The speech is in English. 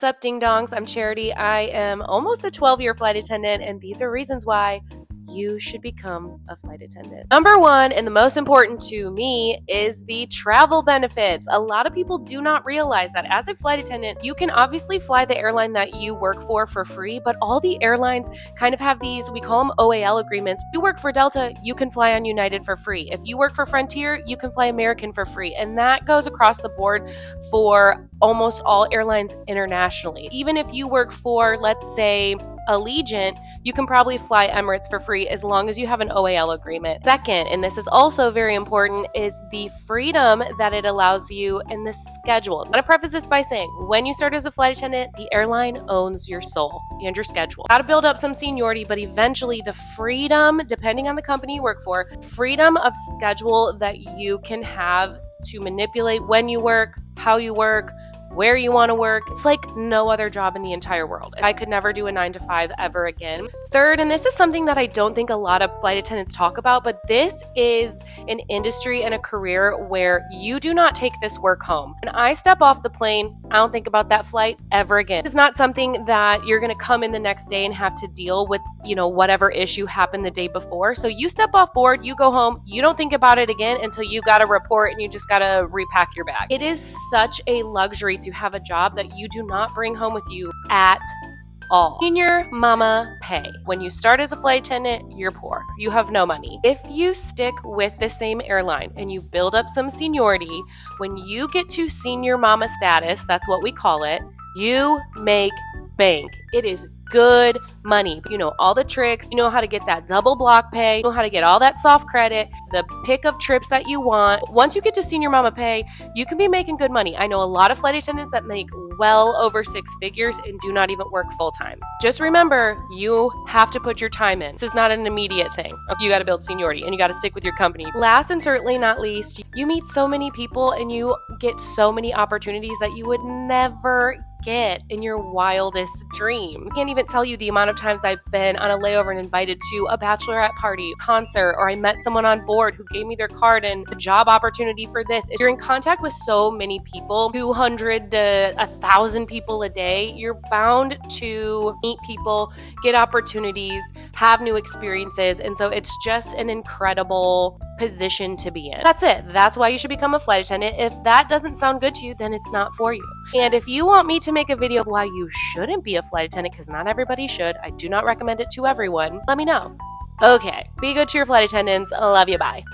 What's up, ding dongs? I'm Charity. I am almost a 12-year flight attendant, and these are reasons why you should become a flight attendant. Number one, and the most important to me, is the travel benefits. A lot of people do not realize that as a flight attendant, you can obviously fly the airline that you work for free, but all the airlines kind of have these, we call them OAL agreements. If you work for Delta, you can fly on United for free. If you work for Frontier, you can fly American for free. And that goes across the board for almost all airlines internationally. Even if you work for, let's say, Allegiant, you can probably fly Emirates for free as long as you have an OAL agreement. Second, and this is also very important, is the freedom that it allows you in the schedule. I'm going to preface this by saying, when you start as a flight attendant, the airline owns your soul and your schedule. Got to build up some seniority, but eventually the freedom, depending on the company you work for, freedom of schedule that you can have to manipulate when you work, how you work, where you want to work. It's like no other job in the entire world. I could never do a 9-to-5 ever again. Third, and this is something that I don't think a lot of flight attendants talk about, but this is an industry and a career where you do not take this work home. When I step off the plane, I don't think about that flight ever again. It's not something that you're going to come in the next day and have to deal with, whatever issue happened the day before. So you step off board, you go home, you don't think about it again until you got a report and you just got to repack your bag. It is such a luxury to have a job that you do not bring home with you at all. Senior mama pay. When you start as a flight attendant, you're poor. You have no money. If you stick with the same airline and you build up some seniority, when you get to senior mama status, that's what we call it, you make bank. It is good money. You know all the tricks. You know how to get that double block pay. You know how to get all that soft credit, the pick of trips that you want. Once you get to senior mama pay, you can be making good money. I know a lot of flight attendants that make well over 6 figures and do not even work full time. Just remember, you have to put your time in. This is not an immediate thing. You got to build seniority and you got to stick with your company. Last and certainly not least, you meet so many people and you get so many opportunities that you would never get in your wildest dreams. I can't even tell you the amount of times I've been on a layover and invited to a bachelorette party, concert, or I met someone on board who gave me their card and a job opportunity for this. If you're in contact with so many people, 200 to 1,000 people a day, you're bound to meet people, get opportunities, have new experiences. And so it's just an incredible position to be in. That's it. That's why you should become a flight attendant. If that doesn't sound good to you, then it's not for you. And if you want me to make a video of why you shouldn't be a flight attendant, because not everybody should, I do not recommend it to everyone, let me know. Okay, be good to your flight attendants. I love you. Bye.